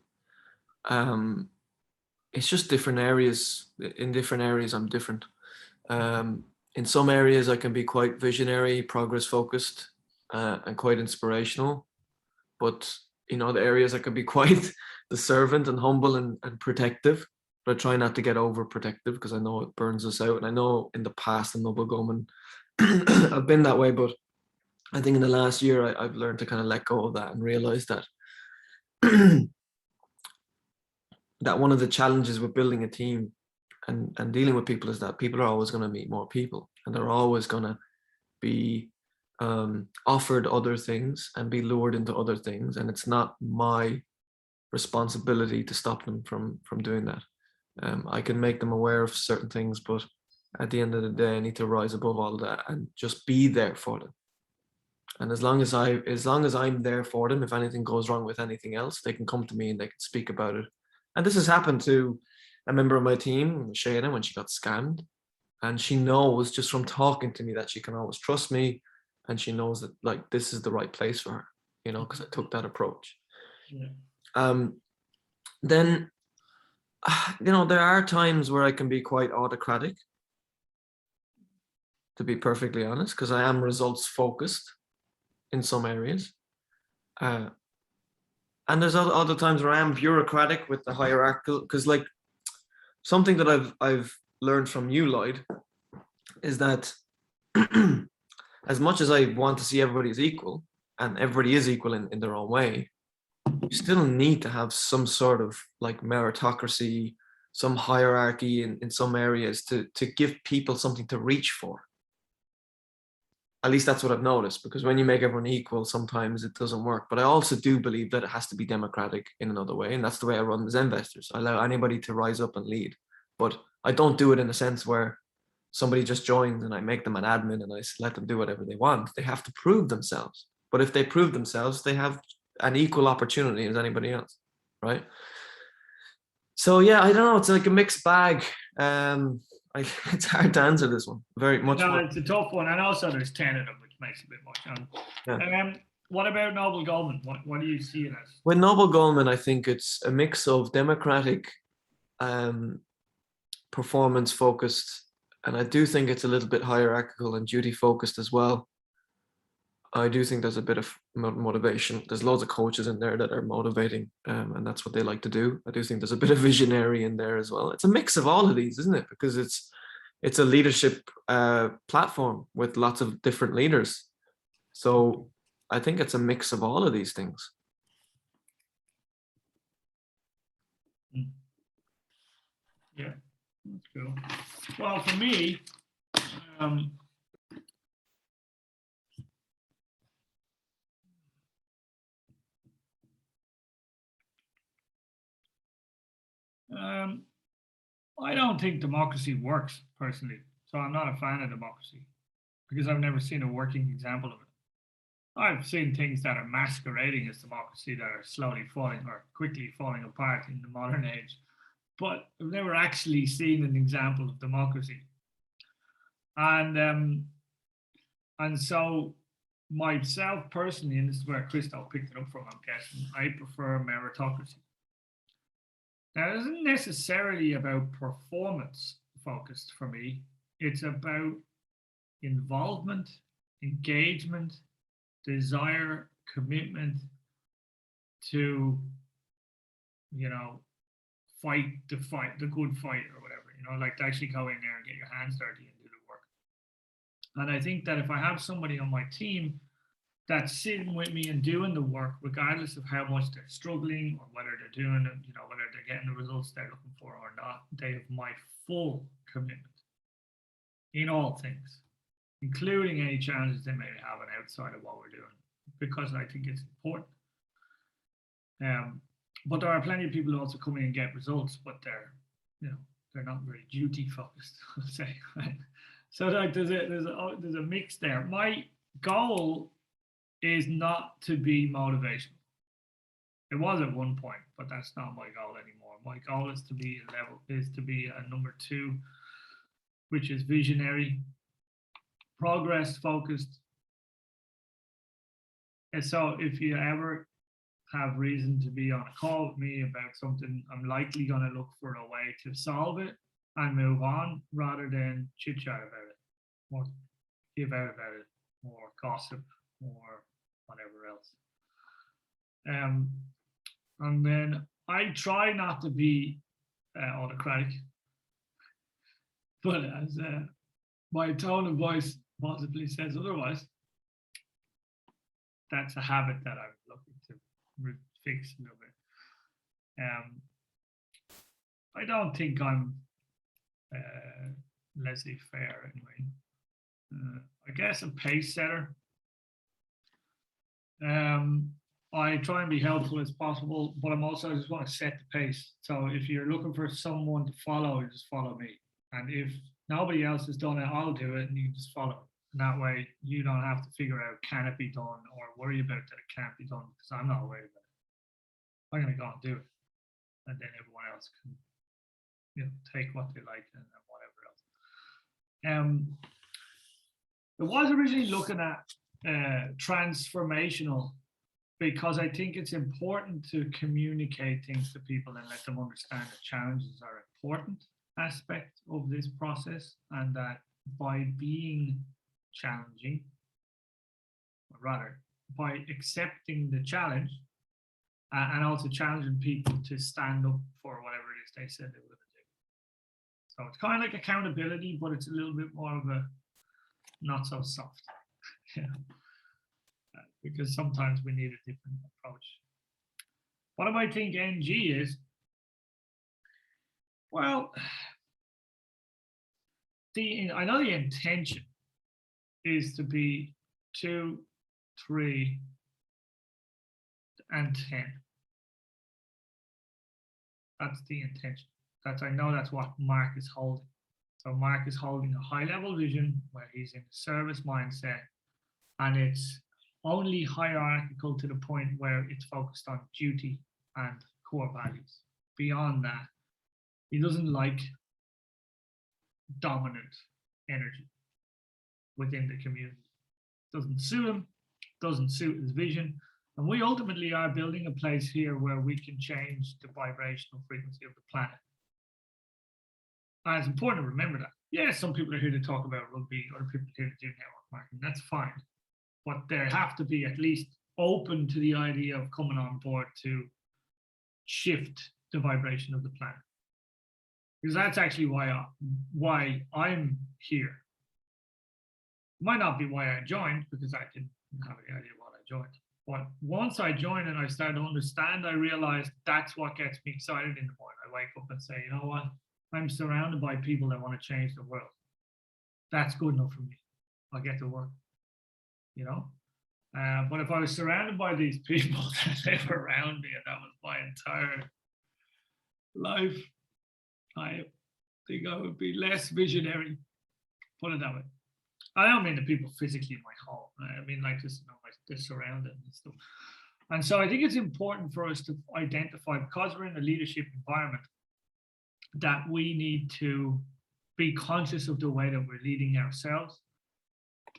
It's just different areas. In different areas, I'm different. In some areas, I can be quite visionary, progress focused, and quite inspirational. But in other areas, I can be quite the servant and humble and protective. But I try not to get overprotective, because I know it burns us out. And I know in the past in Noble Goman, I've been that way. But I think in the last year, I've learned to kind of let go of that and realize that that one of the challenges with building a team and dealing with people is that people are always going to meet more people, and they're always going to be offered other things and be lured into other things, and it's not my responsibility to stop them from doing that. I can make them aware of certain things, but at the end of the day, I need to rise above all of that and just be there for them. And as long as I'm there for them, if anything goes wrong with anything else, they can come to me and they can speak about it. And this has happened to a member of my team, Shayna, when she got scammed. And she knows just from talking to me that she can always trust me. And she knows that, like, this is the right place for her, because I took that approach. Yeah. Then, there are times where I can be quite autocratic, to be perfectly honest, because I am results focused in some areas. And there's other times where I am bureaucratic with the hierarchical, because, like, something that I've learned from you, Lloyd, is that as much as I want to see everybody as equal, and everybody is equal in their own way, you still need to have some sort of, like, meritocracy, some hierarchy in some areas to give people something to reach for. At least that's what I've noticed, because when you make everyone equal, sometimes it doesn't work. But I also do believe that it has to be democratic in another way. And that's the way I run as investors. I allow anybody to rise up and lead. But I don't do it in a sense where somebody just joins and I make them an admin and I let them do whatever they want. They have to prove themselves. But if they prove themselves, they have an equal opportunity as anybody else, right? So yeah, I don't know. It's like a mixed bag. It's hard to answer this one. Very much. No, it's a tough one, and also there's 10 of them, which makes it a bit more challenging. What about Noble Goldman? What do you see it as? With Noble Goldman, I think it's a mix of democratic, performance focused, and I do think it's a little bit hierarchical and duty focused as well. I do think there's a bit of motivation. There's loads of coaches in there that are motivating, and that's what they like to do. I do think there's a bit of visionary in there as well. It's a mix of all of these, isn't it? Because it's a leadership platform with lots of different leaders. So I think it's a mix of all of these things. Yeah, that's cool. Well, for me, I don't think democracy works personally. So I'm not a fan of democracy because I've never seen a working example of it. I've seen things that are masquerading as democracy that are slowly falling or quickly falling apart in the modern age, but I've never actually seen an example of democracy. And so myself personally, and this is where Christo picked it up from, I'm guessing, I prefer meritocracy. Now, it isn't necessarily about performance focused for me. It's about involvement, engagement, desire, commitment to, fight the good fight or whatever, like to actually go in there and get your hands dirty and do the work. And I think that if I have somebody on my team that's sitting with me and doing the work, regardless of how much they're struggling or whether they're doing it, whether they're getting the results they're looking for or not. They have my full commitment in all things, including any challenges they may have outside of what we're doing, because I think it's important. But there are plenty of people who also come in and get results, but they're not very duty focused, let's say. Right? So like there's a mix there. My goal is not to be motivational. It was at one point, but that's not my goal anymore. My goal is to be a number 2, which is visionary, progress focused. And so if you ever have reason to be on a call with me about something, I'm likely going to look for a way to solve it and move on rather than chit chat about it or give out about it or gossip or whatever else. And then I try not to be autocratic, but as my tone of voice possibly says otherwise, that's a habit that I'm looking to fix a little bit. I don't think I'm laissez-faire anyway. I guess a pace setter. I try and be helpful as possible, but I just want to set the pace. So if you're looking for someone to follow, just follow me. And if nobody else has done it, I'll do it and you just follow. And that way you don't have to figure out, can it be done, or worry about that it can't be done, because I'm not worried about it. I'm going to go and do it. And then everyone else can take what they like and whatever else. It was originally looking at transformational, because I think it's important to communicate things to people and let them understand that challenges are an important aspect of this process, and that by being challenging, or rather by accepting the challenge and also challenging people to stand up for whatever it is they said they were going to do. So it's kind of like accountability, but it's a little bit more of a not so soft. Because sometimes we need a different approach. What do I think NG is? Well, I know the intention is to be 2, 3, and 10. That's the intention. I know that's what Mark is holding. So Mark is holding a high level vision where he's in a service mindset, and it's only hierarchical to the point where it's focused on duty and core values. Beyond that, he doesn't like dominant energy within the community. Doesn't suit him, doesn't suit his vision. And we ultimately are building a place here where we can change the vibrational frequency of the planet. And it's important to remember that. Yes, some people are here to talk about rugby, other people are here to do network marketing. That's fine. But they have to be at least open to the idea of coming on board to shift the vibration of the planet. Because that's actually why I'm here. It might not be why I joined, because I didn't have any idea what I joined. But once I joined and I started to understand, I realized that's what gets me excited in the morning. I wake up and say, you know what? I'm surrounded by people that want to change the world. That's good enough for me. I'll get to work. But if I was surrounded by these people that live around me and that was my entire life, I think I would be less visionary, put it that way. I don't mean the people physically in my home. I mean like just the surrounding and stuff. And so I think it's important for us to identify, because we're in a leadership environment, that we need to be conscious of the way that we're leading ourselves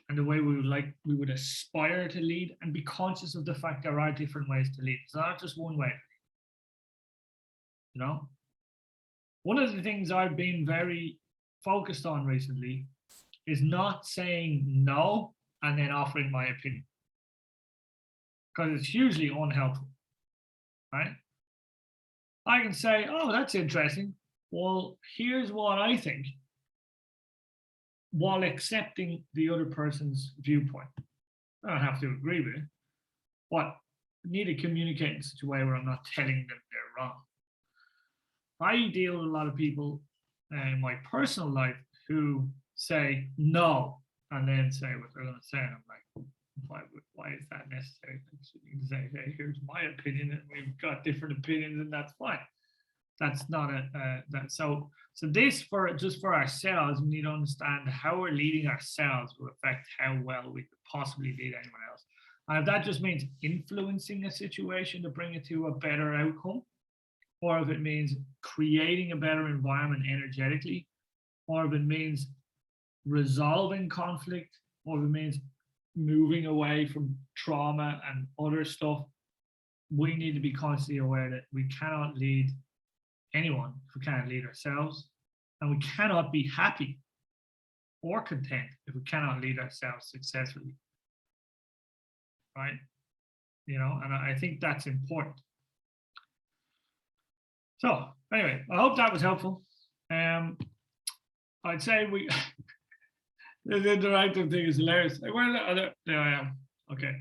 and the way we would aspire to lead, and be conscious of the fact there are different ways to lead. It's not just one way. One of the things I've been very focused on recently is not saying no and then offering my opinion, because it's hugely unhelpful, right? I can say, oh, that's interesting. Well, here's what I think, while accepting the other person's viewpoint. I don't have to agree with it, but I need to communicate in such a way where I'm not telling them they're wrong. I deal with a lot of people in my personal life who say no and then say what they're going to say. And I'm like, why is that necessary? You can say, hey, here's my opinion, and we've got different opinions, and that's fine. That's not so this, for just for ourselves, we need to understand how we're leading ourselves will affect how well we could possibly lead anyone else. And if that just means influencing a situation to bring it to a better outcome, or if it means creating a better environment energetically, or if it means resolving conflict, or if it means moving away from trauma and other stuff, we need to be constantly aware that we cannot lead anyone if we can't lead ourselves, and we cannot be happy or content if we cannot lead ourselves successfully, right? You know, and I think that's important. So anyway, I hope that was helpful. I'd say we the interactive thing is hilarious. Like, where are the, there I am. Okay.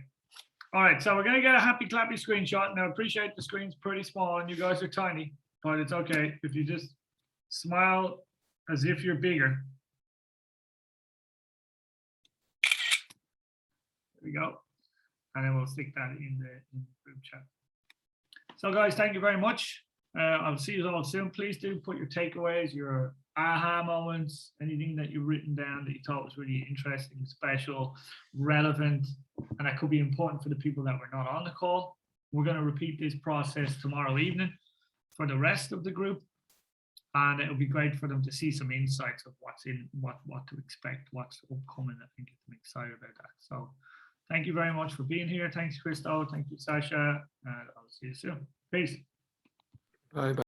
All right, so we're gonna get a happy clappy screenshot. Now I appreciate the screen's pretty small and you guys are tiny, but it's okay if you just smile as if you're bigger. There we go. And then we'll stick that in the group chat. So guys, thank you very much. I'll see you all soon. Please do put your takeaways, your aha moments, anything that you've written down that you thought was really interesting, special, relevant, and that could be important for the people that were not on the call. We're going to repeat this process tomorrow evening for the rest of the group, and it'll be great for them to see some insights of what's in, what to expect, what's upcoming. I think I'm excited about that. So thank you very much for being here. Thanks, Christo. Thank you, Sasha. And I'll see you soon. Peace. Bye.